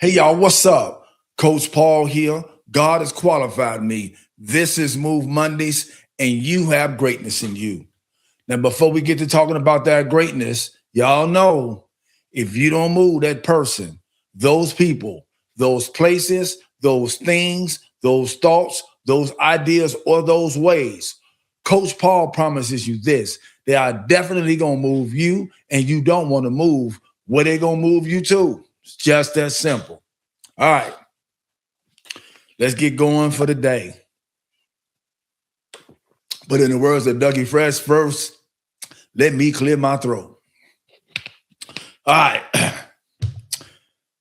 Hey, y'all, what's up? Coach Paul here. God has qualified me. This is Move Mondays, and you have greatness in you. Now, before we get to talking about that greatness, y'all know if you don't move, that person, those people, those places, those things, those thoughts, those ideas, or those ways, Coach Paul promises you this. They are definitely going to move you, and you don't want to move where they're going to move you to. It's just that simple. All right, let's get going for the day. But in the words of Dougie Fresh, first, let me clear my throat. All right,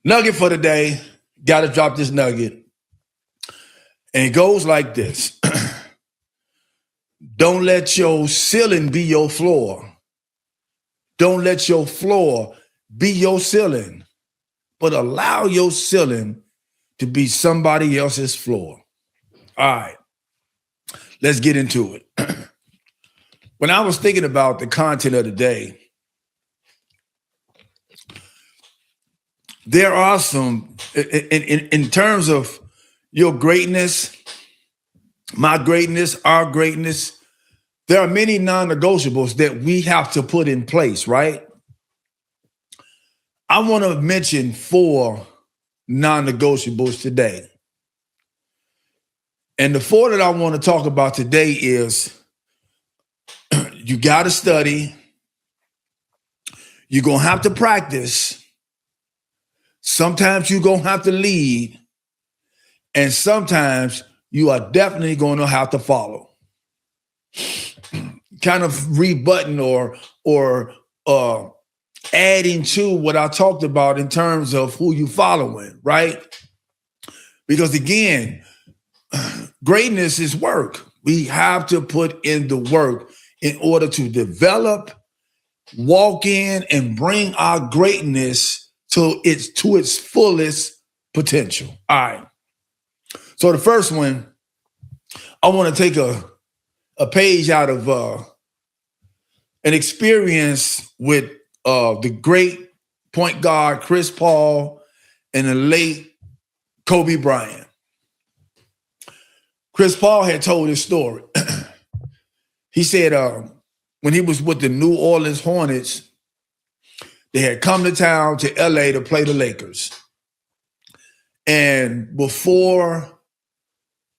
nugget for the day. Got to drop this nugget. And it goes like this. Don't let your ceiling be your floor. Don't let your floor be your ceiling, but allow your ceiling to be somebody else's floor. All right, let's get into it. When I was thinking about the content of the day, there are some, in terms of your greatness, my greatness, our greatness, there are many non-negotiables that we have to put in place, right? I want to mention 4 non-negotiables today. And the 4 that I want to talk about today is you got to study, you're going to have to practice, sometimes you're going to have to lead, and sometimes you are definitely going to have to follow. Kind of rebutting or adding to what I talked about in terms of who you following, right? Because again, greatness is work. We have to put in the work in order to develop, walk in, and bring our greatness to its fullest potential. All right. So the first one, I want to take a page out of an experience with the great point guard Chris Paul and the late Kobe Bryant. Chris Paul had told his story. He said when he was with the New Orleans Hornets, they had come to town to LA to play the Lakers. And before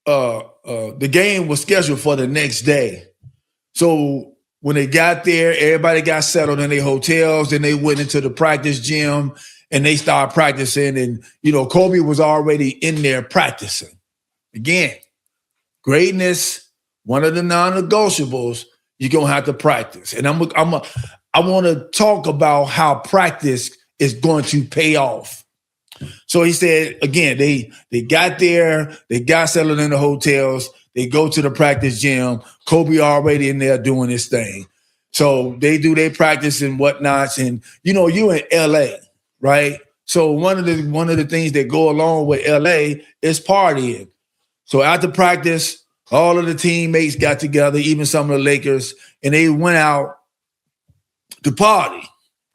the game was scheduled for the next day. So when they got there, everybody got settled in their hotels, and they went into the practice gym and they started practicing. And, Kobe was already in there practicing. Again, greatness, one of the non-negotiables, you're going to have to practice. And I want to talk about how practice is going to pay off. So he said, again, they got there, they got settled in the hotels, they go to the practice gym, Kobe already in there doing his thing. So they do their practice and whatnots, and you in LA, right? So one of the things that go along with LA is partying. So after practice, all of the teammates got together, even some of the Lakers, and they went out to party.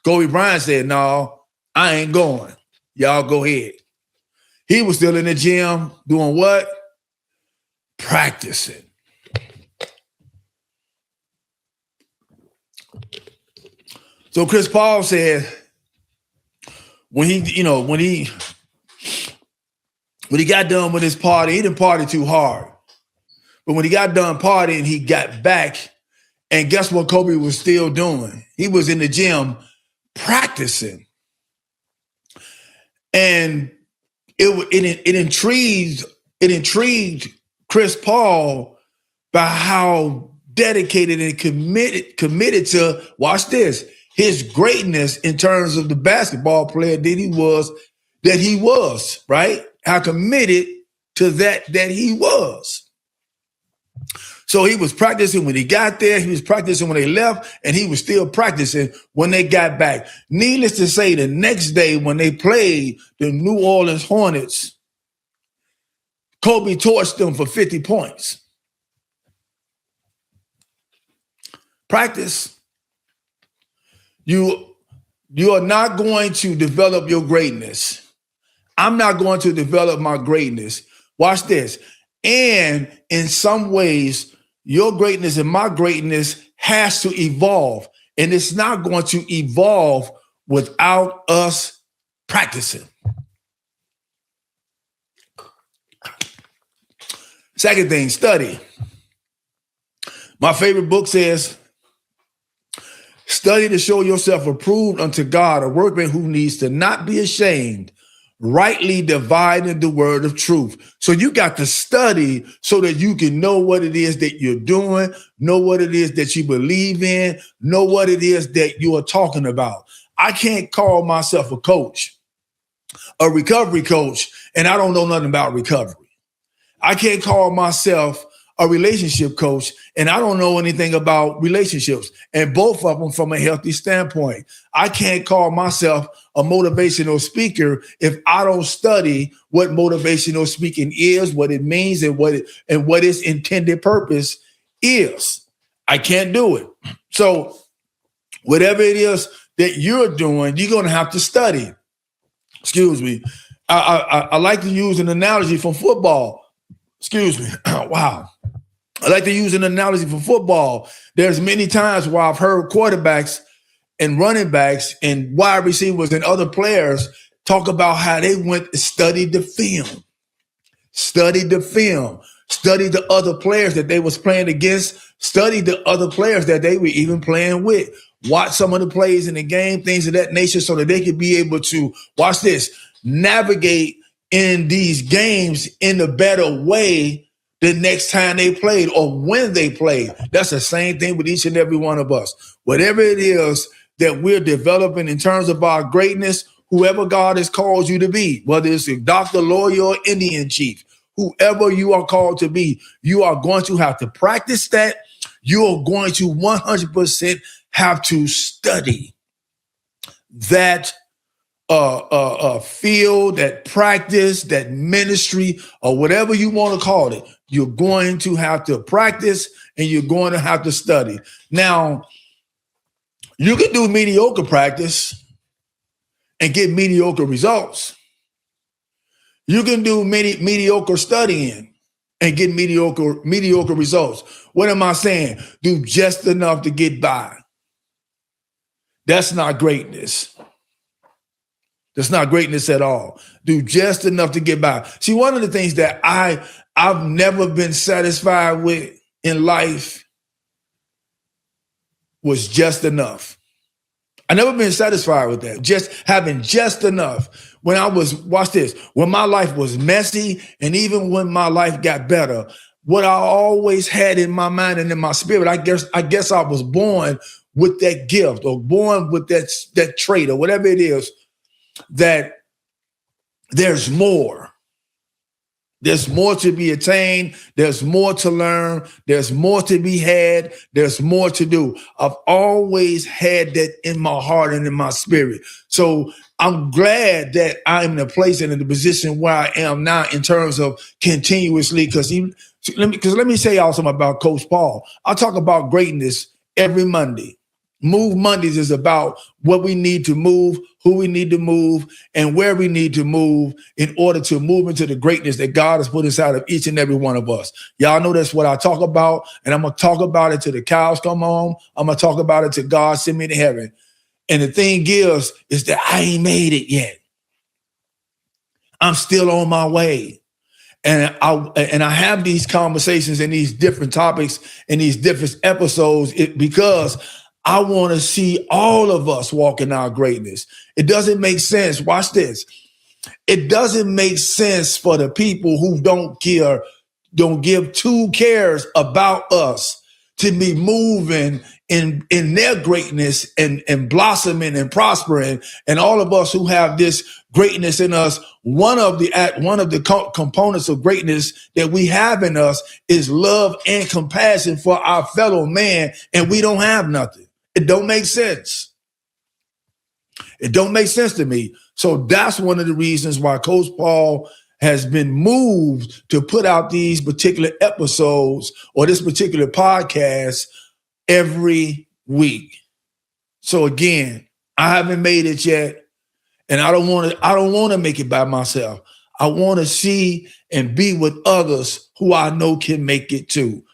Kobe Bryant said, "No, I ain't going. Y'all go ahead." He was still in the gym doing what? Practicing. So Chris Paul said when he got done with his party, he didn't party too hard. But when he got done partying, he got back, and guess what Kobe was still doing? He was in the gym practicing. And it intrigued Chris Paul by how dedicated and committed to, watch this, his greatness in terms of the basketball player that he was, right? How committed to that he was. So he was practicing when he got there, he was practicing when they left, and he was still practicing when they got back. Needless to say, the next day when they played the New Orleans Hornets, Kobe torched them for 50 points. Practice. You are not going to develop your greatness I'm not going to develop my greatness. Watch this. And in some ways, your greatness and my greatness has to evolve. And it's not going to evolve without us practicing. Second thing, study. My favorite book says, study to show yourself approved unto God, a workman who needs to not be ashamed, rightly dividing the word of truth. So you got to study so that you can know what it is that you're doing, know what it is that you believe in, know what it is that you are talking about. I can't call myself a coach, a recovery coach, and I don't know nothing about recovery. I can't call myself a relationship coach, and I don't know anything about relationships, and both of them from a healthy standpoint. I can't call myself a motivational speaker if I don't study what motivational speaking is, what it means, and what its intended purpose is. I can't do it. So whatever it is that you're doing, you're going to have to study. Excuse me. I like to use an analogy from football. Excuse me. Wow. I like to use an analogy for football. There's many times where I've heard quarterbacks and running backs and wide receivers and other players talk about how they went and studied the film, studied the other players that they was playing against, studied the other players that they were even playing with, watch some of the plays in the game, things of that nature, so that they could be able to, watch this, navigate in these games in a better way the next time they played or when they played. That's the same thing with each and every one of us. Whatever it is that we're developing in terms of our greatness, whoever God has called you to be, whether it's a doctor, lawyer, or Indian chief, whoever you are called to be, you are going to have to practice that. You are going to 100% have to study that field, that practice, that ministry, or whatever you want to call it. You're going to have to practice and you're going to have to study. Now, you can do mediocre practice and get mediocre results. You can do mediocre studying and get mediocre results. What am I saying? Do just enough to get by. That's not greatness. That's not greatness at all. Do just enough to get by. See, one of the things that I've never been satisfied with in life was just enough. I never been satisfied with that. Just having just enough. When I was, watch this, when my life was messy and even when my life got better, what I always had in my mind and in my spirit, I guess I was born with that gift or born with that trait or whatever it is, that there's more. There's more to be attained. There's more to learn. There's more to be had. There's more to do. I've always had that in my heart and in my spirit. So I'm glad that I'm in a place and in the position where I am now in terms of continuously, because let me say y'all something about Coach Paul. I talk about greatness every Monday. Move Mondays is about what we need to move, who we need to move, and where we need to move in order to move into the greatness that God has put inside of each and every one of us. Y'all know that's what I talk about, and I'm going to talk about it till the cows come home. I'm going to talk about it till God send me to heaven. And the thing is that I ain't made it yet. I'm still on my way. And I have these conversations and these different topics and these different episodes because I want to see all of us walk in our greatness. It doesn't make sense. Watch this. It doesn't make sense for the people who don't give two cares about us to be moving in their greatness and blossoming and prospering. And all of us who have this greatness in us, one of the components of greatness that we have in us is love and compassion for our fellow man, and we don't have nothing. It don't make sense. It don't make sense to me. So that's one of the reasons why Coach Paul has been moved to put out these particular episodes or this particular podcast every week. So again, I haven't made it yet. And I don't want to make it by myself. I want to see and be with others who I know can make it too.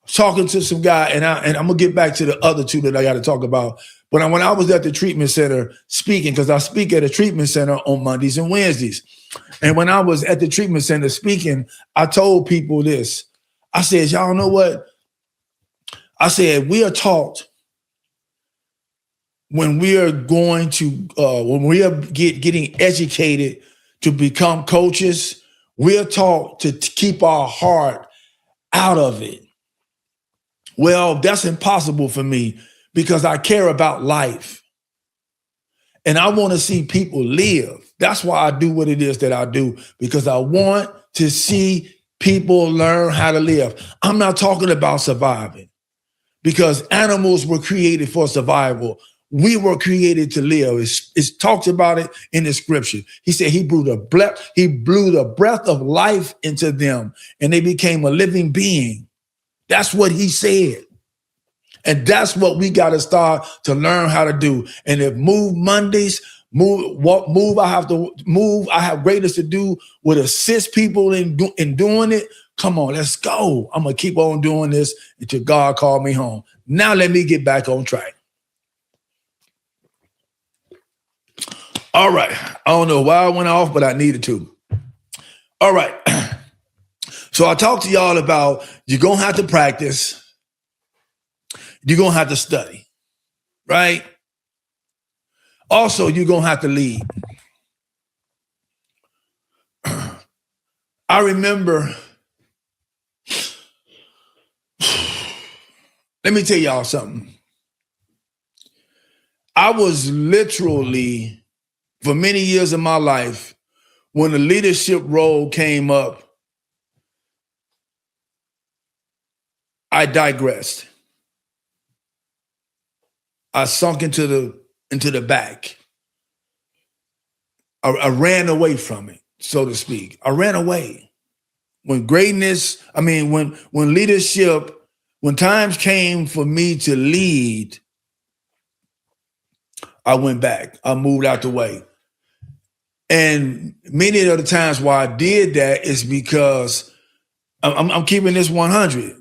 Talking to some guy, and I'm gonna get back to the other two that I got to talk about. But when I was at the treatment center speaking, because I speak at a treatment center on Mondays and Wednesdays, and when I was at the treatment center speaking, I told people this. I said, y'all know what? I said, we are taught when we are going to, when we are getting educated to become coaches, we are taught to keep our heart out of it. Well, that's impossible for me because I care about life. And I want to see people live. That's why I do what it is that I do, because I want to see people learn how to live. I'm not talking about surviving, because animals were created for survival. We were created to live. It talks about it in the scripture. He said he blew the breath of life into them, and they became a living being. That's what he said. And that's what we got to start to learn how to do. And if Move Mondays, I have greatness to do would assist people in doing it. Come on, let's go. I'm going to keep on doing this until God called me home. Now let me get back on track. All right. I don't know why I went off, but I needed to. All right. So I talked to y'all about you're going to have to practice. You're going to have to study, right? Also, you're going to have to lead. I remember, let me tell y'all something. I was literally, for many years of my life, when the leadership role came up, I digressed. I sunk into the back. I ran away from it, so to speak. I ran away. When leadership, when times came for me to lead, I went back. I moved out the way. And many of the times why I did that is because I'm keeping this 100.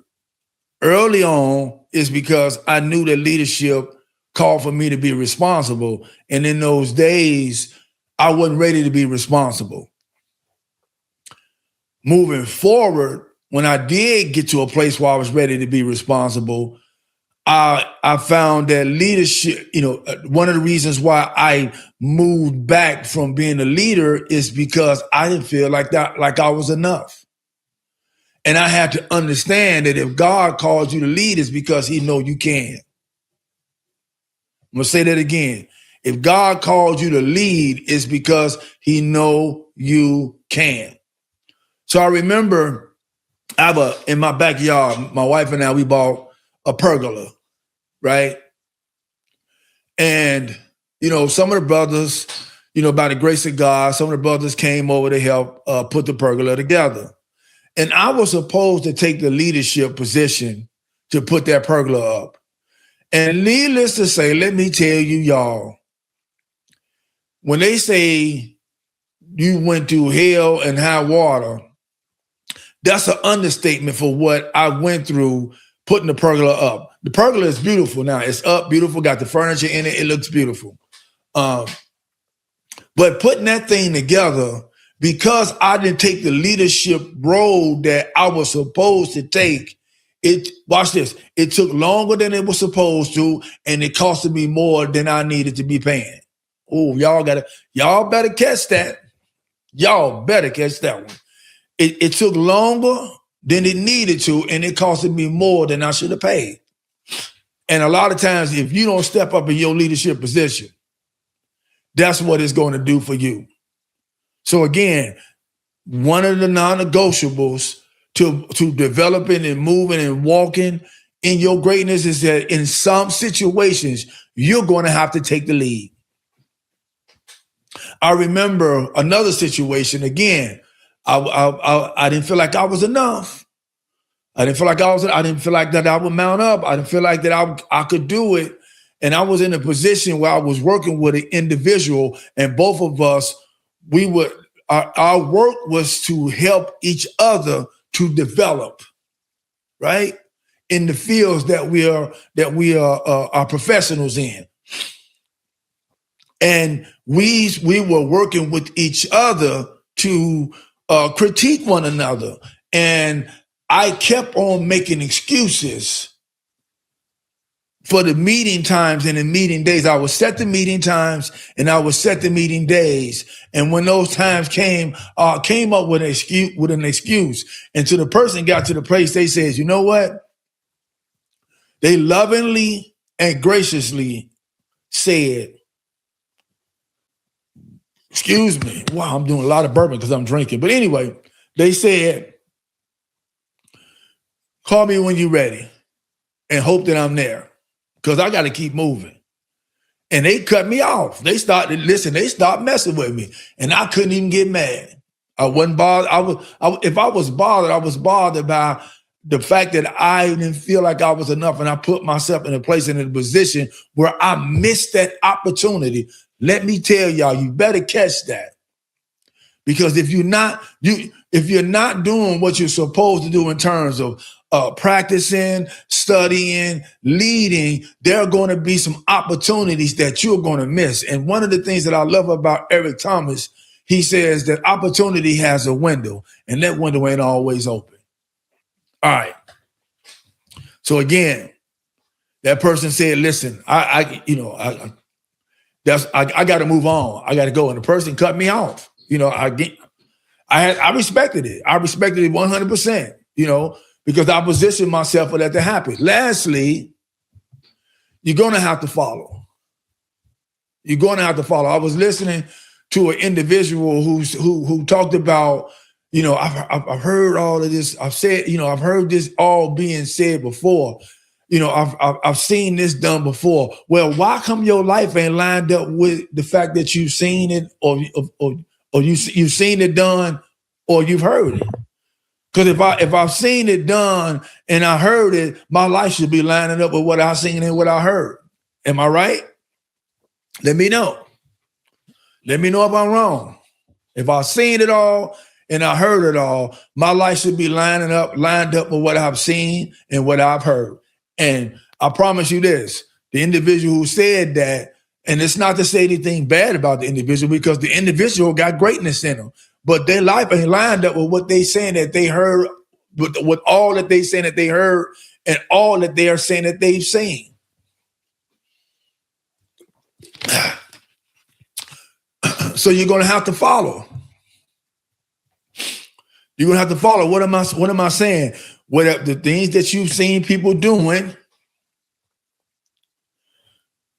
Early on is because I knew that leadership called for me to be responsible. And in those days, I wasn't ready to be responsible. Moving forward, when I did get to a place where I was ready to be responsible, I found that leadership, one of the reasons why I moved back from being a leader is because I didn't feel like I was enough. And I had to understand that if God calls you to lead, it's because he knows you can. I'm going to say that again. If God called you to lead, it's because he know you can. So I remember in my backyard, my wife and I, we bought a pergola, right? And, some of the brothers, by the grace of God, some of the brothers came over to help put the pergola together. And I was supposed to take the leadership position to put that pergola up. And needless to say, let me tell you, y'all, when they say you went through hell and high water, that's an understatement for what I went through putting the pergola up. The pergola is beautiful now. It's up, beautiful, got the furniture in it. It looks beautiful. But putting that thing together, because I didn't take the leadership role that I was supposed to take, watch this. It took longer than it was supposed to, and it costed me more than I needed to be paying. Oh, y'all better catch that. Y'all better catch that one. It took longer than it needed to, and it costed me more than I should have paid. And a lot of times, if you don't step up in your leadership position, that's what it's going to do for you. So again, one of the non-negotiables to developing and moving and walking in your greatness is that in some situations, you're going to have to take the lead. I remember another situation, again, I didn't feel like I was enough. I didn't feel like that I would mount up. I didn't feel like that I could do it. And I was in a position where I was working with an individual, and both of us, our work was to help each other to develop, right? In the fields that we are professionals in. And we were working with each other to critique one another. And I kept on making excuses for the meeting times and the meeting days. I would set the meeting times and I would set the meeting days. And when those times came up with an excuse. And so the person got to the place, they said, you know what? They lovingly and graciously said, excuse me. Wow, I'm doing a lot of bourbon because I'm drinking. But anyway, they said, call me when you're ready and hope that I'm there because I got to keep moving. And they cut me off. They stopped messing with me. And I couldn't even get mad. I wasn't bothered. If I was bothered, I was bothered by the fact that I didn't feel like I was enough, and I put myself in a place and in a position where I missed that opportunity. Let me tell y'all, you better catch that. Because if you're not doing what you're supposed to do in terms of practicing, studying, leading, there are going to be some opportunities that you're going to miss. And one of the things that I love about Eric Thomas, he says that opportunity has a window, and that window ain't always open. All right. So again, that person said, listen, I got to move on. I got to go. And the person cut me off. I respected it. I respected it 100%, because I positioned myself for that to happen. Lastly, you're going to have to follow. You're going to have to follow. I was listening to an individual who talked about, I've heard all of this. I've heard this all being said before. I've seen this done before. Well, why come your life ain't lined up with the fact that you've seen it or you've seen it done or you've heard it? Because if I've seen it done and I heard it, my life should be lining up with what I've seen and what I heard. Am I right? Let me know. Let me know if I'm wrong. If I've seen it all and I heard it all, my life should be lined up with what I've seen and what I've heard. And I promise you this, the individual who said that, and it's not to say anything bad about the individual because the individual got greatness in them, but their life ain't lined up with what they saying that they heard, with all that they saying that they heard and all that they are saying that they've seen. So you're going to have to follow. You're going to have to follow. What am I saying? What the things that you've seen people doing,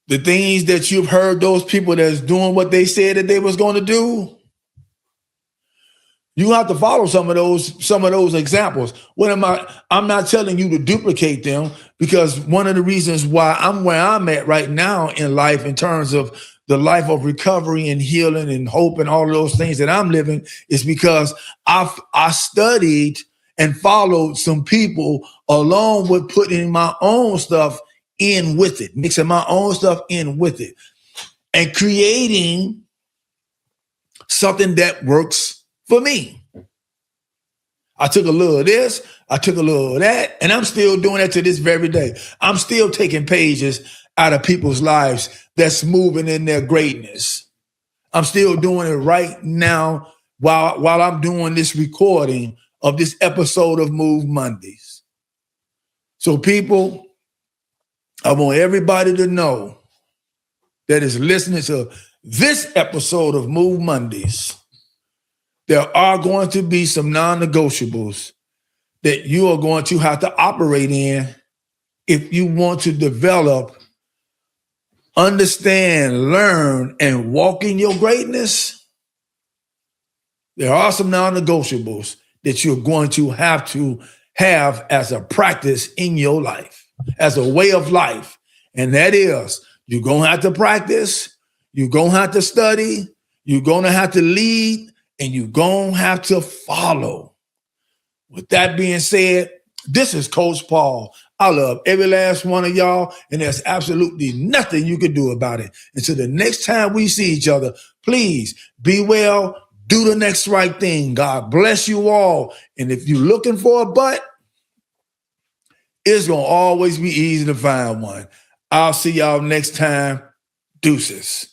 the things that you've heard those people that's doing what they said that they was going to do, you have to follow some of those examples. I'm not telling you to duplicate them, because one of the reasons why I'm where I'm at right now in life, in terms of the life of recovery and healing and hope and all of those things that I'm living, is because I studied and followed some people along with putting my own stuff in with it, mixing my own stuff in with it, and creating something that works for me. I took a little of this, I took a little of that, and I'm still doing that to this very day. I'm still taking pages out of people's lives that's moving in their greatness. I'm still doing it right now while I'm doing this recording of this episode of Move Mondays. So people, I want everybody to know that is listening to this episode of Move Mondays, there are going to be some non-negotiables that you are going to have to operate in if you want to develop, understand, learn, and walk in your greatness. There are some non-negotiables that you're going to have as a practice in your life, as a way of life. And that is, you're going to have to practice, you're going to have to study, you're going to have to lead, and you're going to have to follow. With that being said, this is Coach Paul. I love every last one of y'all, and there's absolutely nothing you can do about it. Until the next time we see each other, please be well, do the next right thing. God bless you all. And if you're looking for a butt, it's going to always be easy to find one. I'll see y'all next time. Deuces.